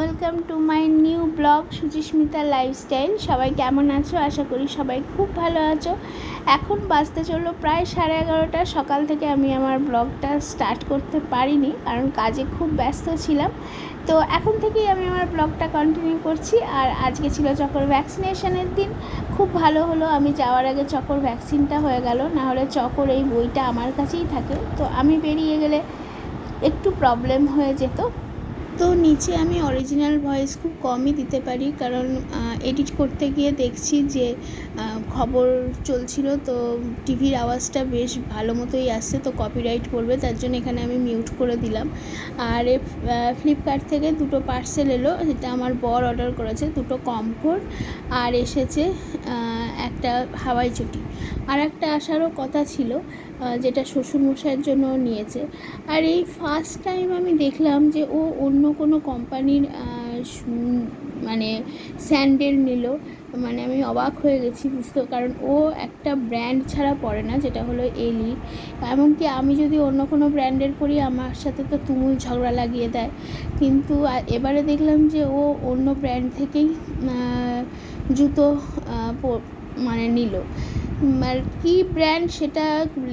Welcome to my new blog Suchismita lifestyle. সবাই কেমন আছো? আশা করি সবাই খুব ভালো আছো। এখন বাজতে চললো প্রায় 11:30। সকাল থেকে আমি আমার ব্লগটা স্টার্ট করতে পারিনি, কারণ কাজে খুব ব্যস্ত ছিলাম। তো এখন থেকেই আমি আমার ব্লগটা কন্টিনিউ করছি। আর আজকে ছিল চকর ভ্যাকসিনেশনের দিন। খুব ভালো হলো, আমি যাওয়ার আগে চকর ভ্যাকসিনটা হয়ে গেল, নাহলে চকর এই বইটা আমার কাছেই থাকে, তো আমি বেরিয়ে গেলে একটু প্রবলেম হয়ে যেত। তো নিচে আমি অরিজিনাল ভয়েস খুব কমই দিতে পারি, কারণ এডিট করতে গিয়ে দেখছি যে খবর চলছিল, তো টিভির আওয়াজটা বেশ ভালো মতোই আসছে, তো কপিরাইট পড়বে, তার জন্য এখানে আমি মিউট করে দিলাম। আর ফ্লিপকার্ট থেকে দুটো পার্সেল এলো, যেটা আমার বর অর্ডার করেছে, দুটো কমফোর্ট, আর এসেছে একটা হাওয়াই চটি। আর একটা আসারও কথা ছিল, যেটা শ্বশুরমশাইয়ের জন্য নিয়েছে। আর এই ফার্স্ট টাইম আমি দেখলাম যে ও অন্য কোনো কোম্পানির মানে স্যান্ডেল নিল। মানে আমি অবাক হয়ে গেছি বুঝতে, কারণ ও একটা ব্র্যান্ড ছাড়া পরে না, যেটা হলো এলি। এমনকি আমি যদি অন্য কোনো ব্র্যান্ডের পরি, আমার সাথে তো তুমুল ঝগড়া লাগিয়ে দেয়। কিন্তু এবারে দেখলাম যে ও অন্য ব্র্যান্ড থেকেই জুতো মানে নিল। আর কী ব্র্যান্ড সেটা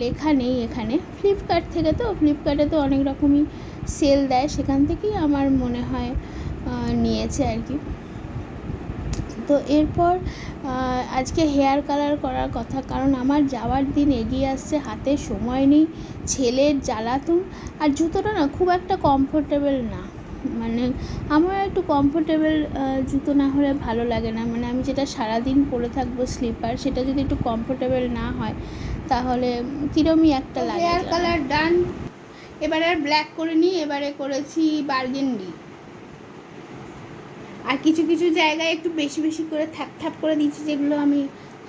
লেখা নেই এখানে। ফ্লিপকার্ট থেকে, তো ফ্লিপকার্টে তো অনেক রকমই সেল দেয়, সেখান থেকেই আমার মনে হয় নিয়েছে আর কি। তো এরপর আজকে হেয়ার কালার করার কথা, কারণ আমার যাওয়ার দিন এগিয়ে আসছে, হাতে সময় নেই, ছেলের জ্বালাতন। আর জুতোটা না খুব একটা কমফোর্টেবল না, মানে আমার একটু কমফোর্টেবল জুতো না হলে ভালো লাগে না। মানে আমি যেটা সারাদিন পরে থাকবো স্লিপার, সেটা যদি একটু কমফোর্টেবল না হয় তাহলে কীরমই একটা লাগে। হেয়ার কালার ডান। এবারে আর ব্ল্যাক করে নিই, এবারে করেছি বার্গেন্ডি। আর কিছু কিছু জায়গায় একটু বেশি বেশি করে থ্যাপ করে দিয়েছি, যেগুলো আমি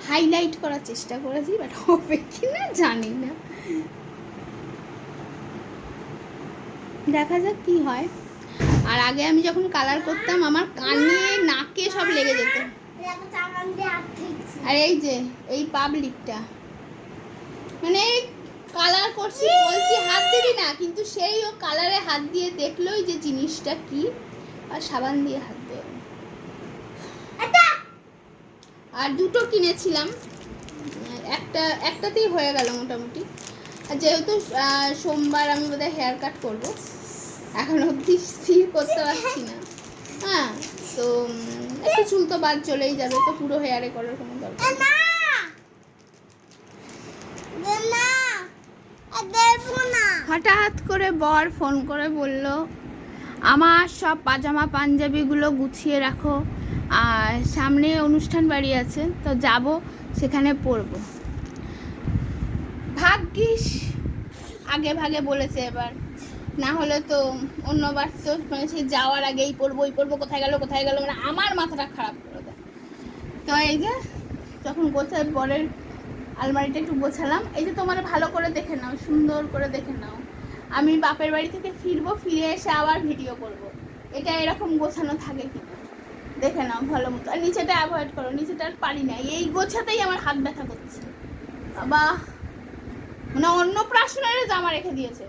হাইলাইট করার চেষ্টা করেছি, বাট হবে কি না জানি না, দেখা যাক কি হয়। আর আগে আমি যখন কালার করতাম, আমার কানে নাকে সব লেগে যেত। আর এই যে এই পাবলিকটা, মানে কালার করছি বলছি হাত দিবি না, কিন্তু সেই ও কালারে হাত দিয়ে দেখলোই যে জিনিসটা কি, আর সাবান দিয়ে হাত দেয়। আর দুটো কিনেছিলাম, একটাতেই হয়ে গেল মোটামুটি। আর যেহেতু সোমবার আমি বোধহয় হেয়ার কাট করবো, এখন অবধি স্থির করতে পারছি না। হ্যাঁ, তো একটু চুল তো বাদ চলেই যাবে, তো পুরো হেয়ারে করার কোনো দরকার নেই। হঠাৎ করে বর ফোন করে বলল, আমার সব পাজামা পাঞ্জাবিগুলো গুছিয়ে রাখো, আর সামনে অনুষ্ঠান বাড়ি আছে, তো যাব, সেখানে পরবো। ভাগ্যিস আগে ভাগে বলেছে, এবার না হলে তো অন্যবার তো মানে সেই যাওয়ার আগেই পরবো, কোথায় গেল, মানে আমার মাথাটা খারাপ করে দেয়। তো এই যে যখন গোছায়, বরের আলমারিটা একটু গোছালাম, এই যে তোমার ভালো করে দেখে নাও, সুন্দর করে দেখে নাও। আমি বাপের বাড়ি থেকে ফিরবো, ফিরে এসে আবার ভিডিও করব, এটা এরকম গোছানো থাকে কি দেখে নাও ভালো মতো। আর নিচেটা অ্যাভয়েড করো, নিচেটা আর পারি না, এই গোছাতেই আমার হাত ব্যথা করছে। বাবা, মানে অন্নপ্রাশনের জামা রেখে দিয়েছে।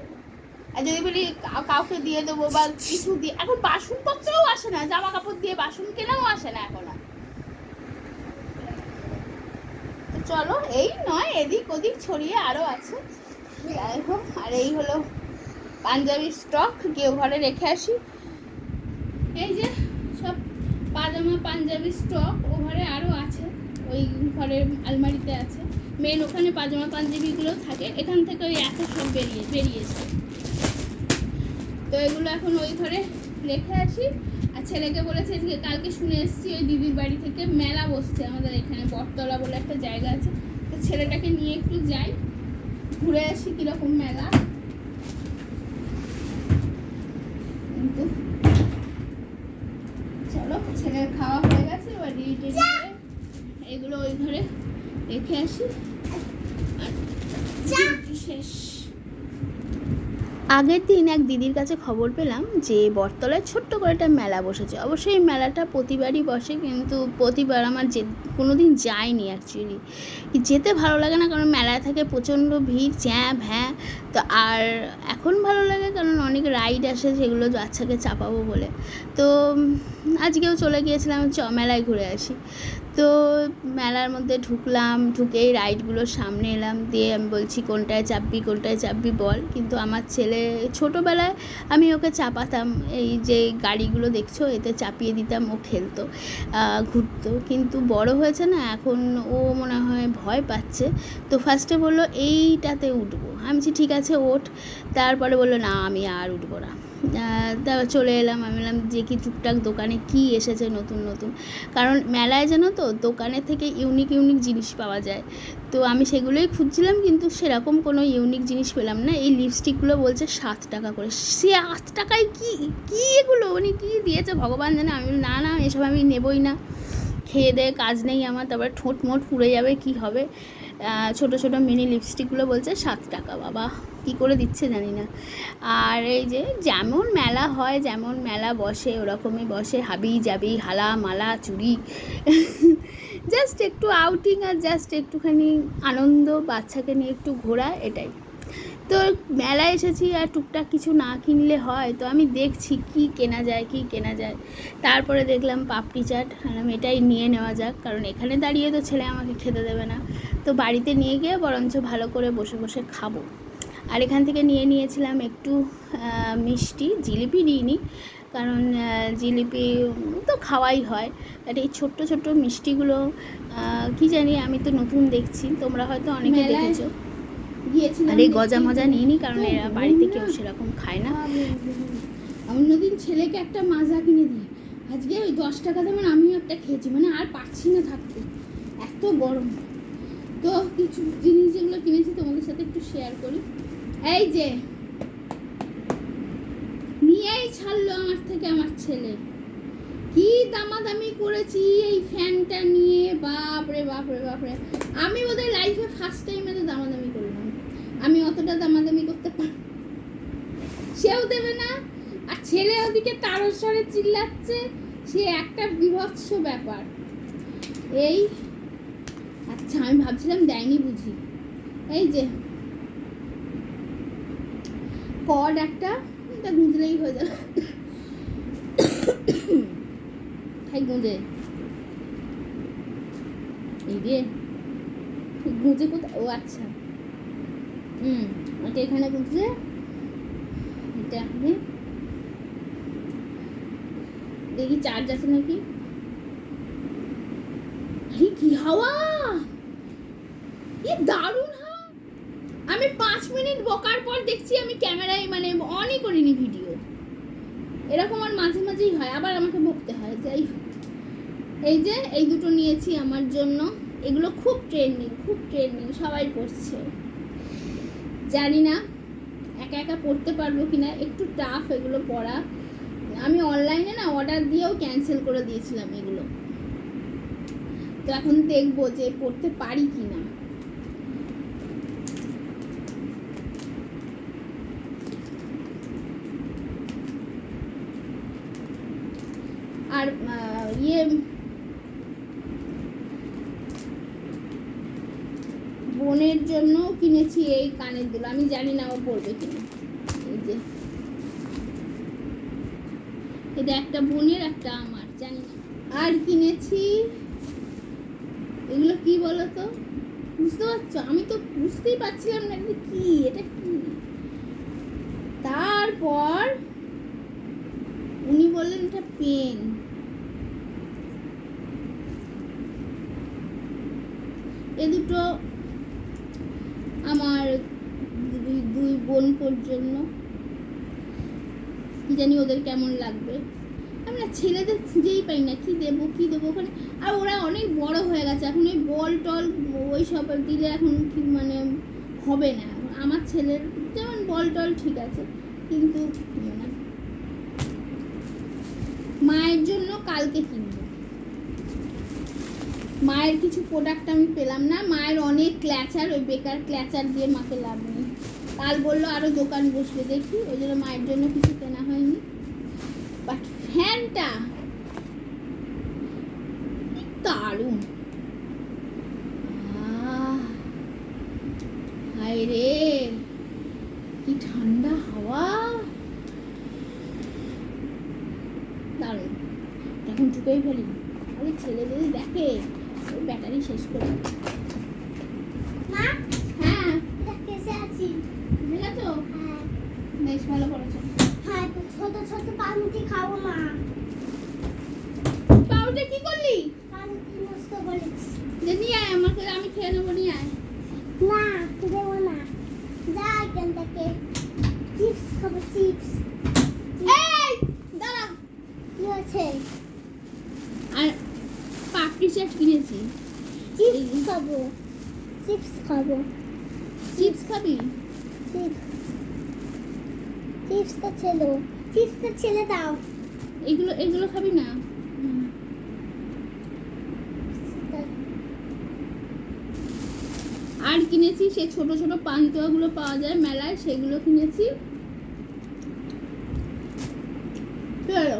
আর যদি বলি কাউকে দিয়ে দেবো বা কিছু দিয়ে, এখন বাসনপত্রও আসে না, জামা কাপড় দিয়ে বাসন কেনাও আসে না এখন আর। তো চলো, এই নয় এদিক ওদিক ছড়িয়ে আরও আছে, যাই হোক। আর এই হলো পাঞ্জাবির স্টক, কেউ ঘরে রেখে আসি। এই যে সব পাজামা পাঞ্জাবি স্টক, ও ঘরে আরও আছে, ওই ঘরের আলমারিতে আছে। মেন ওখানে পাজামা পাঞ্জাবিগুলো থাকে, এখান থেকে ওই এত সব বেরিয়েছে। তো এগুলো এখন ওই ঘরে রেখে আসি। আর ছেলেকে বলেছে যে কালকে শুনে এসেছি ওই দিদির বাড়ি থেকে মেলা বসছে আমাদের এখানে, বটতলা বলে একটা জায়গা আছে, তো ছেলেটাকে নিয়ে একটু যাই, ঘুরে আসি কীরকম মেলা। কিন্তু চলো, ছেলের খাওয়া হয়ে গেছে, এবার রেডি করে এগুলো ওই ঘরে রেখে আসি। আর শেষ। আগের দিন এক দিদির কাছে খবর পেলাম যে বটতলায় ছোট্ট করে একটা মেলা বসেছে। অবশ্যই এই মেলাটা প্রতিবারই বসে, কিন্তু প্রতিবার আমার কোনো দিন যায়নি অ্যাকচুয়ালি। যেতে ভালো লাগে না, কারণ মেলায় থাকে প্রচণ্ড ভিড়, চ্যাঁ ভ্যাঁ। তো আর এখন ভালো লাগে কারণ অনেক রাইড আসে, যেগুলো বাচ্চাকে চাপাবো বলে। তো আজকেও চলে গিয়েছিলাম মেলায় ঘুরে আসি। তো মেলার মধ্যে ঢুকলাম, ঢুকেই রাইডগুলোর সামনে এলাম, দিয়ে আমি বলছি কোনটায় চাপবি বল। কিন্তু আমার ছেলে, ছোটোবেলায় আমি ওকে চাপাতাম, এই যে গাড়িগুলো দেখছো এতে চাপিয়ে দিতাম, ও খেলতো, ঘুরতো। কিন্তু বড় হয়েছে না এখন, ও মনে হয় ভয় পাচ্ছে। তো ফার্স্টে বললো এইটাতে উঠবো, আমি বলছি ঠিক আছে ওঠ। তারপরে বললো না আমি আর উঠবো না। তারপর চলে এলাম, আমি বললাম যে কি টুকটাক দোকানে কি এসেছে নতুন নতুন, কারণ মেলায় জানো তো দোকানের থেকে ইউনিক জিনিস পাওয়া যায়। তো আমি সেগুলোই খুঁজছিলাম, কিন্তু সেরকম কোনো ইউনিক জিনিস পেলাম না। এই লিপস্টিকগুলো বলছে 7 টাকা করে। সে 8 টাকায় কি এগুলো মানে কী দিয়েছে ভগবান জানে। আমি না এসব আমি নেবই না, খেয়ে দেয়ে কাজ নেই আমার, তারপরে ঠোঁট মোট পুড়ে যাবে, কি হবে। ছোট ছোট মিনি লিপস্টিকগুলো বলছে 7 টাকা। বাবা কী করে দিচ্ছে জানি না। আর এই যে যেমন মেলা হয়, যেমন মেলা বসে ওরকমই বসে, হাবি জাবি হালা মালা চুড়ি জাস্ট একটু আউটিং আর জাস্ট একটুখানি আনন্দ, বাচ্চাকে নিয়ে একটু ঘোরা, এটাই। তো মেলায় এসেছি আর টুকটাক কিছু না কিনলে হয়, তো আমি দেখছি কি কেনা যায়। তারপরে দেখলাম পাপড়ি চাট, এটাই নিয়ে নেওয়া যাক, কারণ এখানে দাঁড়িয়ে তো ছেলে আমাকে খেতে দেবে না। তো বাড়িতে নিয়ে গিয়ে বরঞ্চ ভালো করে বসে বসে খাবো। আর এখান থেকে নিয়েছিলাম একটু মিষ্টি, জিলিপি নিইনি, কারণ জিলিপি তো খাওয়াই হয়। বাট এই ছোট্ট ছোট্ট মিষ্টিগুলো কি জানি, আমি তো নতুন দেখছি, তোমরা হয়তো অনেকে দেখেছো। আর এই গজা মজা নিইনি, কারণ এরা বাড়িতে কেউ সেরকম খায় না। অন্যদিন ছেলেকে একটা মাজা কিনে দিই, আজকে ওই 10 টাকা দেবেন, আমিও একটা খেয়েছি, মানে আর পাচ্ছি না থাকতে, এত গরম। তো কিছু জিনিস যেগুলো কিনেছি তোমাদের সাথে একটু শেয়ার করি। এই যে নিয়েই ছাড়লো আমার থেকে আমার ছেলে, কি দামাদামি করেছি এই ফ্যানটা নিয়ে, বাপরে। আমি ওদের লাইফে ফার্স্ট টাইম এত দামাদামি করলাম। আমি অতটা দামাদামি করতে পারি, সেও দেবে না, আর ছেলে ওদিকে তারস্বরে চিল্লাচ্ছে, সে একটা বিভৎস ব্যাপার। এই আচ্ছা, আমি ভাবছিলাম দেয়নি বুঝি। এই যে কর্ড একটা, এটা গুঁজলেই হয়ে যাবে, খাই গুঁজে, এই রে গুঁজে কোথায়, ও আচ্ছা এটা এখানে গুঁজে, এটা দেখি চার্জ আছে নাকি। আরে কি হাওয়া, দারুণ হাওয়া। আমি 5 মিনিট বকার পর দেখছি আমি ক্যামেরায় মানে অনই করিনি ভিডিও। এরকম আর মাঝে মাঝেই হয়, আবার আমাকে বকতে হয়। যাই হোক, এই যে এই দুটো নিয়েছি আমার জন্য, এগুলো খুব ট্রেন্ডিং, সবাই পড়ছে। জানি না একা একা পড়তে পারবো কিনা, একটু টাফ এগুলো পড়া। আমি অনলাইনে না অর্ডার দিয়েও ক্যান্সেল করে দিয়েছিলাম এগুলো, তো এখন দেখবো যে পড়তে পারি কিনা। আর বোনের জন্য কিনেছি এই কানের দুল, আমি জানি না ও পরবে কিনা। এই যে এটা একটা বোনের, একটা আমার, জানি না। আর কিনেছি এগুলো, কি বলো তো, বুঝতে পারছো? আমি তো বুঝতেই পারছিলাম না এটা কি। তারপর উনি বললেন এটা পেন। এ দুটো আমার দুই বোনপোর জন্য, কি জানি ওদের কেমন লাগবে। আমি না ছেলেদের খুঁজেই পাই না, কি দেবো ওখানে। আর ওরা অনেক বড় হয়ে গেছে, এখন ওই বল টল ওই সব দিলে এখন কি মানে হবে না। আমার ছেলের যেমন বল টল ঠিক আছে, কিন্তু মায়ের জন্য কালকে কিনবো। মায়ের কিছু প্রোডাক্ট আমি পেলাম না, মায়ের অনেক ক্ল্যাচার, ওই বেকার ক্ল্যাচার দিয়ে মাকে লাভ নেই। কাল বললো আরো দোকান বসবে, দেখি ওই জন্য মায়ের জন্য কিছু কেনা হয়নি। বাট ফ্যানটা দারুণ, হায় রে কি ঠান্ডা হাওয়া, দারুণ। এখন ঢুকেই ফেলি, আরে ছেলে যদি দেখে ওই ব্যাটারি শেষ করে। মা, হ্যাঁ এটা কেসে আছি? বুঝে গেছো? হ্যাঁ। বেশ ভালো করেছো। হ্যাঁ, তো ছোট ছোট পাউরুটি খাবো মা। পাউরুটি কি করলি? পাউরুটি নষ্ট করেছি। যে নিয়ে আয় আমাকে, আমি খেয়ে নেবো, নিয়ে আয়। না, দেবো না। যা এখান থেকে। চিপস খাবো, চিপস। এই দাঁড়া, কি হয়েছে? আর পাপড়ি চাট কিনেছি। চিপস খাবো, চিপস খাবো। চিপস খাবি? চিপসটা ছেলো, চিপসটা ছেলে দাও। এগুলো এগুলো খাবি না? আর কিনেছি সে ছোট ছোট পান্তুয়াগুলো পাওয়া যায় মেলায়, সেগুলো কিনেছি। কি হলো?